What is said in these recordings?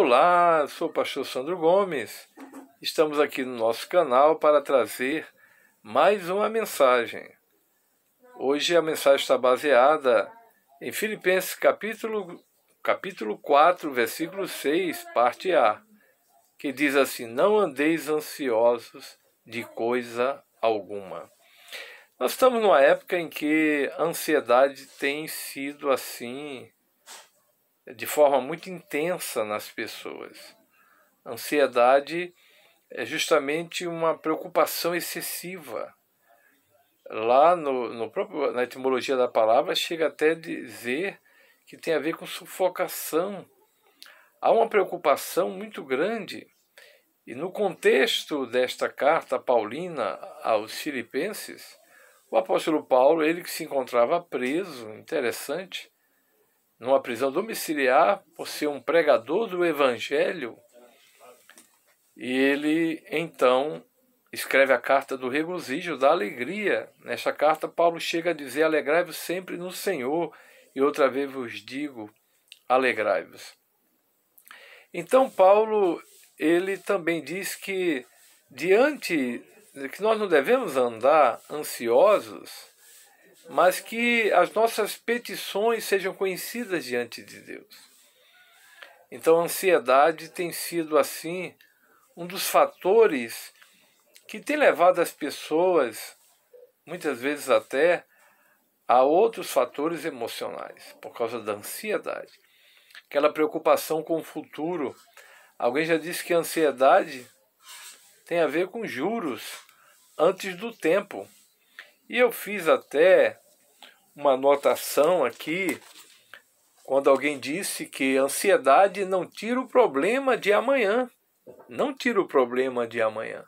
Olá, sou o pastor Sandro Gomes. Estamos aqui no nosso canal para trazer mais uma mensagem. Hoje a mensagem está baseada em Filipenses capítulo 4, versículo 6, parte A, que diz assim: não andeis ansiosos de coisa alguma. Nós estamos numa época em que a ansiedade tem sido assim, de forma muito intensa nas pessoas. A ansiedade é justamente uma preocupação excessiva. Lá na etimologia da palavra chega até a dizer que tem a ver com sufocação. Há uma preocupação muito grande. E no contexto desta carta paulina aos Filipenses, o apóstolo Paulo, ele que se encontrava preso, interessante, numa prisão domiciliar por ser um pregador do Evangelho, e ele então escreve a carta do regozijo, da alegria. Nesta carta, Paulo chega a dizer: alegrai-vos sempre no Senhor, e outra vez vos digo, alegrai-vos. Então Paulo, ele também diz que que nós não devemos andar ansiosos, mas que as nossas petições sejam conhecidas diante de Deus. Então a ansiedade tem sido assim um dos fatores que tem levado as pessoas, muitas vezes até, a outros fatores emocionais, por causa da ansiedade. Aquela preocupação com o futuro. Alguém já disse que a ansiedade tem a ver com juros antes do tempo. E eu fiz até uma anotação aqui, quando alguém disse que a ansiedade não tira o problema de amanhã. Não tira o problema de amanhã.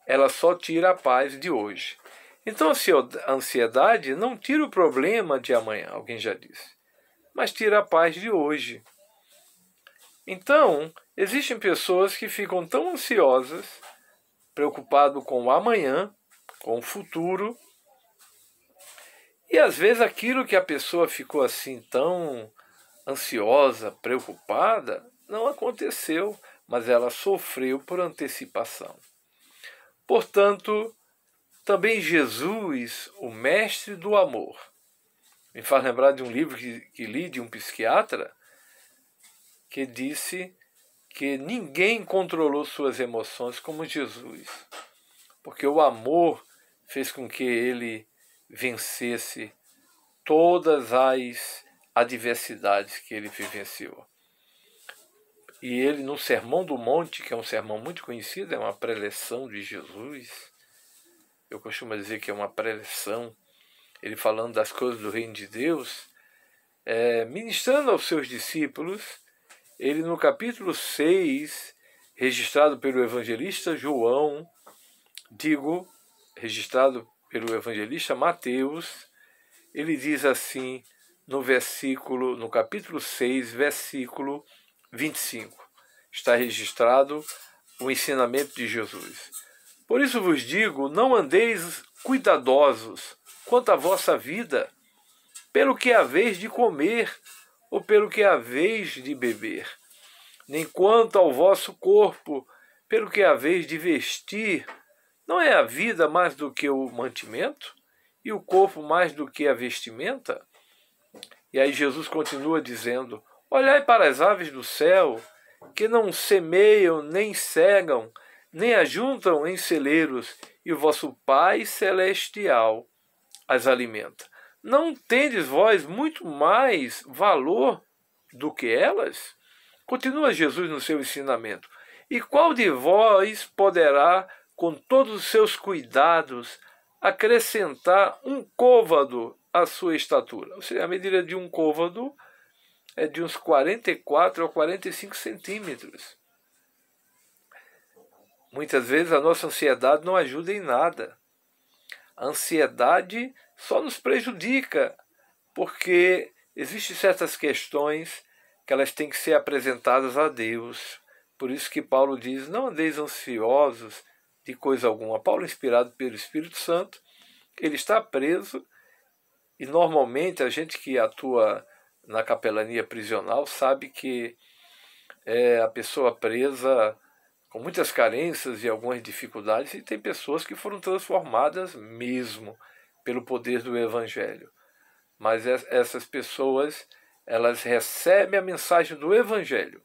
Ela só tira a paz de hoje. Então a ansiedade não tira o problema de amanhã, alguém já disse, mas tira a paz de hoje. Então, existem pessoas que ficam tão ansiosas, preocupadas com o amanhã, com o futuro, e às vezes aquilo que a pessoa ficou assim tão ansiosa, preocupada, não aconteceu, mas ela sofreu por antecipação. Portanto, também Jesus, o mestre do amor, me faz lembrar de um livro que li de um psiquiatra, que disse que ninguém controlou suas emoções como Jesus, porque o amor fez com que ele vencesse todas as adversidades que ele vivenciou. E ele, no Sermão do Monte, que é um sermão muito conhecido, é uma preleção de Jesus, eu costumo dizer que é uma preleção, ele falando das coisas do reino de Deus, ministrando aos seus discípulos, ele no capítulo 6, registrado pelo evangelista João, registrado pelo evangelista Mateus, ele diz assim, no capítulo 6, versículo 25, está registrado o ensinamento de Jesus. Por isso vos digo, não andeis cuidadosos quanto à vossa vida, pelo que haveis de comer, ou pelo que haveis de beber, nem quanto ao vosso corpo, pelo que haveis de vestir. Não é a vida mais do que o mantimento, e o corpo mais do que a vestimenta? E aí Jesus continua dizendo: olhai para as aves do céu, que não semeiam, nem cegam, nem ajuntam em celeiros, e o vosso Pai Celestial as alimenta. Não tendes vós muito mais valor do que elas? Continua Jesus no seu ensinamento. E qual de vós poderá, com todos os seus cuidados, acrescentar um côvado à sua estatura? Ou seja, a medida de um côvado é de uns 44 a 45 centímetros. Muitas vezes a nossa ansiedade não ajuda em nada. A ansiedade só nos prejudica, porque existem certas questões que elas têm que ser apresentadas a Deus. Por isso que Paulo diz, não andeis ansiosos de coisa alguma. Paulo, inspirado pelo Espírito Santo, ele está preso, e normalmente a gente que atua na capelania prisional sabe que a pessoa presa com muitas carências e algumas dificuldades, e tem pessoas que foram transformadas mesmo pelo poder do Evangelho. Mas essas pessoas, elas recebem a mensagem do Evangelho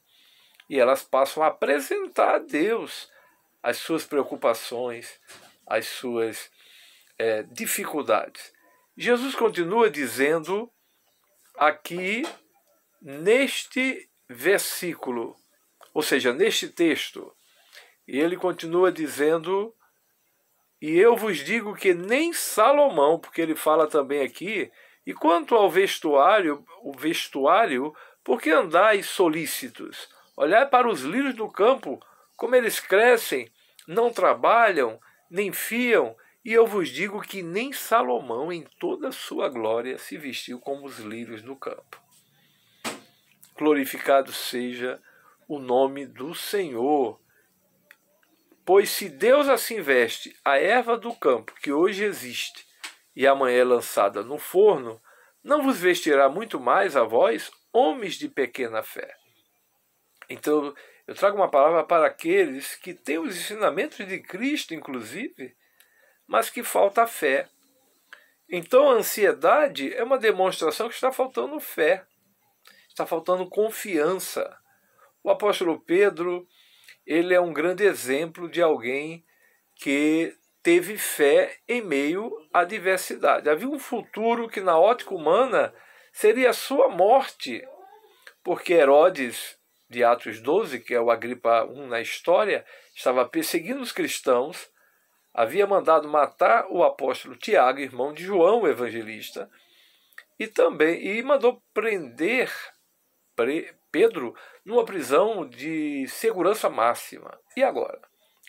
e elas passam a apresentar a Deus as suas preocupações, as suas dificuldades. Jesus continua dizendo aqui neste versículo, ou seja, neste texto, e ele continua dizendo: e eu vos digo que nem Salomão, porque ele fala também aqui, e quanto ao vestuário, por que andais solícitos? Olhai para os lírios do campo, como eles crescem, não trabalham, nem fiam, e eu vos digo que nem Salomão, em toda a sua glória, se vestiu como os lírios do campo. Glorificado seja o nome do Senhor. Pois se Deus assim veste a erva do campo, que hoje existe, e amanhã é lançada no forno, não vos vestirá muito mais a vós, homens de pequena fé? Então, eu trago uma palavra para aqueles que têm os ensinamentos de Cristo, inclusive, mas que falta fé. Então, a ansiedade é uma demonstração que está faltando fé, está faltando confiança. O apóstolo Pedro, ele é um grande exemplo de alguém que teve fé em meio à adversidade. Havia um futuro que, na ótica humana, seria a sua morte, porque Herodes, de Atos 12, que é o Agripa I na história, estava perseguindo os cristãos, havia mandado matar o apóstolo Tiago, irmão de João, o evangelista, e mandou prender Pedro numa prisão de segurança máxima. E agora?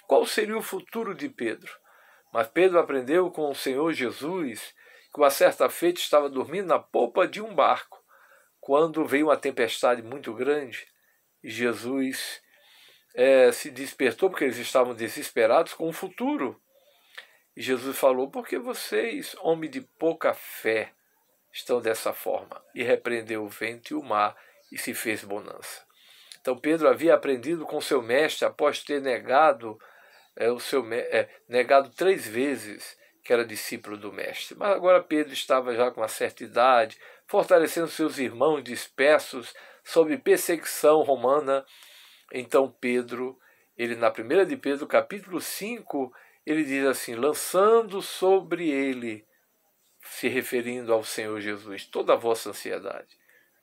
Qual seria o futuro de Pedro? Mas Pedro aprendeu com o Senhor Jesus que uma certa feita estava dormindo na polpa de um barco, quando veio uma tempestade muito grande, e Jesus se despertou, porque eles estavam desesperados com o futuro. E Jesus falou: por que vocês, homens de pouca fé, estão dessa forma? E repreendeu o vento e o mar, e se fez bonança. Então Pedro havia aprendido com seu mestre, após ter negado negado 3 vezes que era discípulo do mestre. Mas agora Pedro estava já com uma certa idade, fortalecendo seus irmãos dispersos sob perseguição romana. Então Pedro, ele na 1 de Pedro, capítulo 5, ele diz assim: lançando sobre ele, se referindo ao Senhor Jesus, toda a vossa ansiedade,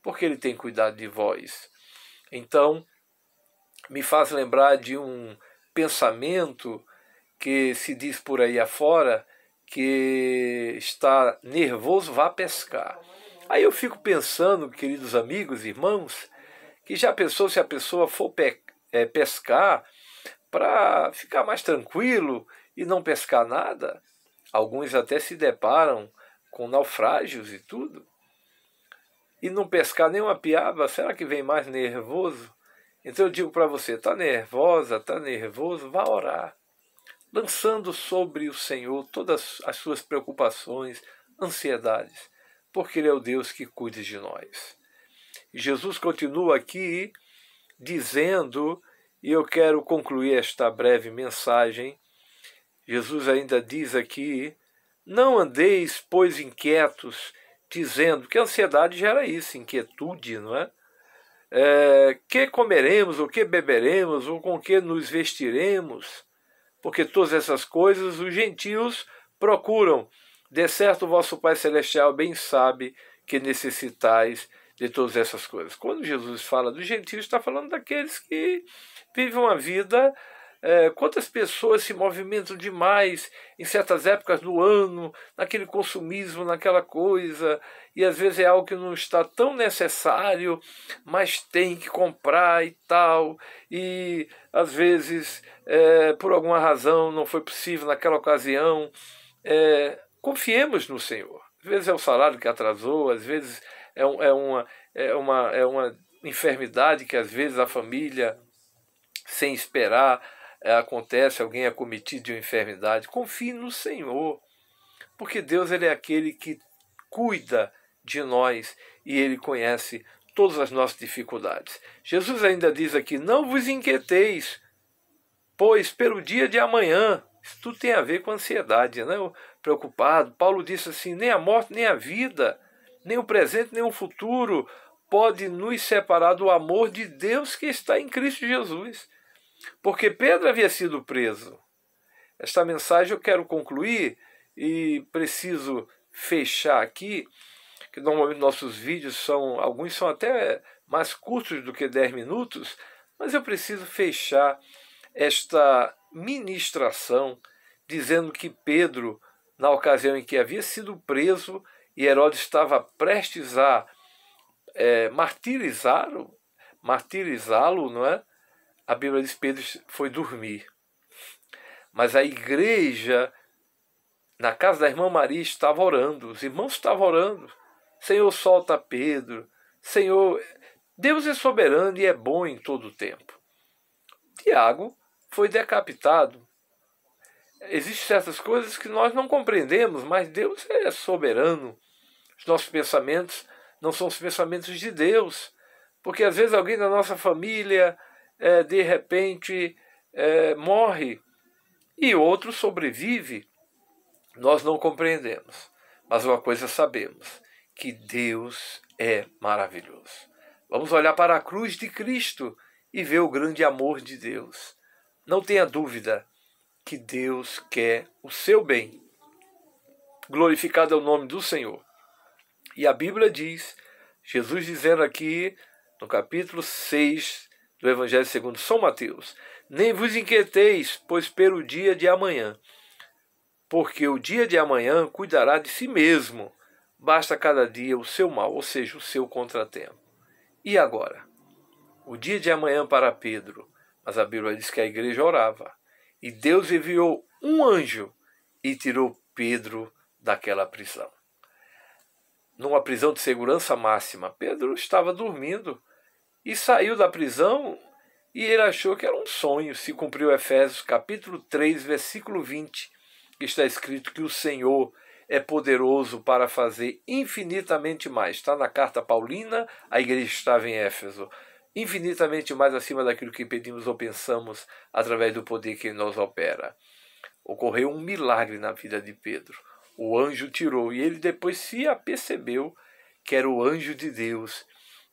porque ele tem cuidado de vós. Então, me faz lembrar de um pensamento que se diz por aí afora, que está nervoso, vá pescar. Aí eu fico pensando, queridos amigos, irmãos, que já pensou se a pessoa for pescar para ficar mais tranquilo e não pescar nada? Alguns até se deparam com naufrágios e tudo. E não pescar nenhuma piaba, será que vem mais nervoso? Então eu digo para você, está nervosa, está nervoso, vá orar, lançando sobre o Senhor todas as suas preocupações, ansiedades, porque Ele é o Deus que cuida de nós. E Jesus continua aqui dizendo, e eu quero concluir esta breve mensagem, Jesus ainda diz aqui: não andeis, pois, inquietos, dizendo que a ansiedade gera isso, inquietude, não é? Que comeremos, ou que beberemos, ou com que nos vestiremos? Porque todas essas coisas os gentios procuram. De certo, o vosso Pai Celestial bem sabe que necessitais de todas essas coisas. Quando Jesus fala dos gentios, está falando daqueles que vivem uma vida. Quantas pessoas se movimentam demais em certas épocas do ano, naquele consumismo, naquela coisa, e às vezes é algo que não está tão necessário, mas tem que comprar e tal, e às vezes, por alguma razão, não foi possível naquela ocasião. Confiemos no Senhor. Às vezes é o salário que atrasou, às vezes é uma enfermidade que às vezes a família, sem esperar, acontece, alguém é acometido de uma enfermidade. Confie no Senhor, porque Deus, ele é aquele que cuida de nós e Ele conhece todas as nossas dificuldades. Jesus ainda diz aqui, não vos inquieteis, pois pelo dia de amanhã. Isso tudo tem a ver com ansiedade, né? Preocupado. Paulo disse assim, nem a morte, nem a vida, nem o presente, nem o futuro pode nos separar do amor de Deus que está em Cristo Jesus. Porque Pedro havia sido preso. Esta mensagem eu quero concluir e preciso fechar aqui, que normalmente nossos vídeos alguns são até mais curtos do que 10 minutos, mas eu preciso fechar esta ministração dizendo que Pedro, na ocasião em que havia sido preso e Herodes estava prestes a martirizá-lo, não é? A Bíblia diz que Pedro foi dormir. Mas a igreja, na casa da irmã Maria, estava orando. Os irmãos estavam orando. Senhor, solta Pedro. Senhor, Deus é soberano e é bom em todo o tempo. Tiago foi decapitado. Existem certas coisas que nós não compreendemos, mas Deus é soberano. Os nossos pensamentos não são os pensamentos de Deus. Porque às vezes alguém da nossa família, de repente, morre e outro sobrevive. Nós não compreendemos. Mas uma coisa sabemos, que Deus é maravilhoso. Vamos olhar para a cruz de Cristo e ver o grande amor de Deus. Não tenha dúvida que Deus quer o seu bem. Glorificado é o nome do Senhor. E a Bíblia diz, Jesus dizendo aqui no capítulo 6 do Evangelho segundo São Mateus, nem vos inquieteis, pois pelo dia de amanhã, porque o dia de amanhã cuidará de si mesmo, basta cada dia o seu mal, ou seja, o seu contratempo. E agora? O dia de amanhã para Pedro, mas a Bíblia diz que a igreja orava, e Deus enviou um anjo e tirou Pedro daquela prisão. Numa prisão de segurança máxima, Pedro estava dormindo e saiu da prisão e ele achou que era um sonho. Se cumpriu Efésios capítulo 3, versículo 20, que está escrito que o Senhor é poderoso para fazer infinitamente mais. Está na carta paulina, a igreja estava em Éfeso. Infinitamente mais acima daquilo que pedimos ou pensamos através do poder que em nós opera. Ocorreu um milagre na vida de Pedro. O anjo tirou e ele depois se apercebeu que era o anjo de Deus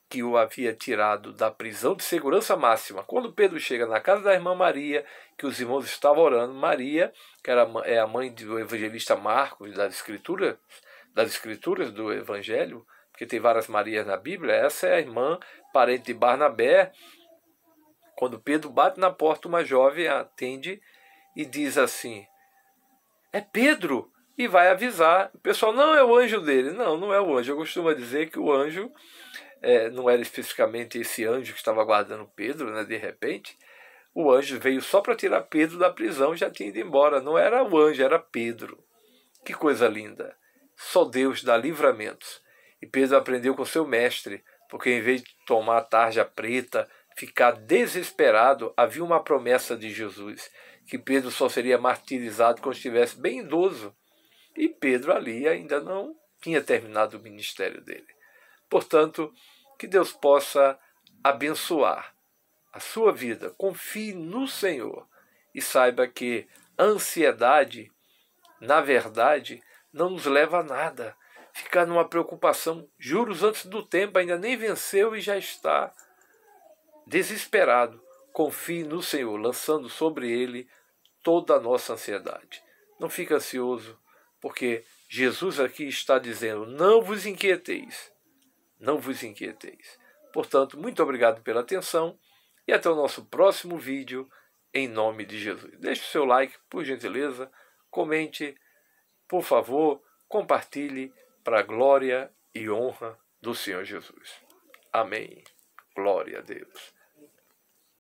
que o havia tirado da prisão de segurança máxima. Quando Pedro chega na casa da irmã Maria, que os irmãos estavam orando, Maria, que é a mãe do evangelista Marcos, das escrituras do Evangelho, porque tem várias Marias na Bíblia, essa é a irmã, parente de Barnabé. Quando Pedro bate na porta, uma jovem atende e diz assim, é Pedro! E vai avisar. O pessoal, não é o anjo dele. Não, não é o anjo. Eu costumo dizer que o anjo não era especificamente esse anjo que estava guardando Pedro, né, de repente. O anjo veio só para tirar Pedro da prisão e já tinha ido embora. Não era o anjo, era Pedro. Que coisa linda. Só Deus dá livramentos. E Pedro aprendeu com seu mestre, porque em vez de tomar a tarja preta, ficar desesperado, havia uma promessa de Jesus, que Pedro só seria martirizado quando estivesse bem idoso. E Pedro ali ainda não tinha terminado o ministério dele. Portanto, que Deus possa abençoar a sua vida. Confie no Senhor e saiba que a ansiedade, na verdade, não nos leva a nada. Ficar numa preocupação, juros antes do tempo, ainda nem venceu e já está desesperado. Confie no Senhor, lançando sobre Ele toda a nossa ansiedade. Não fique ansioso, porque Jesus aqui está dizendo, não vos inquieteis, não vos inquieteis. Portanto, muito obrigado pela atenção e até o nosso próximo vídeo, em nome de Jesus. Deixe o seu like, por gentileza, comente, por favor, compartilhe para a glória e honra do Senhor Jesus. Amém. Glória a Deus.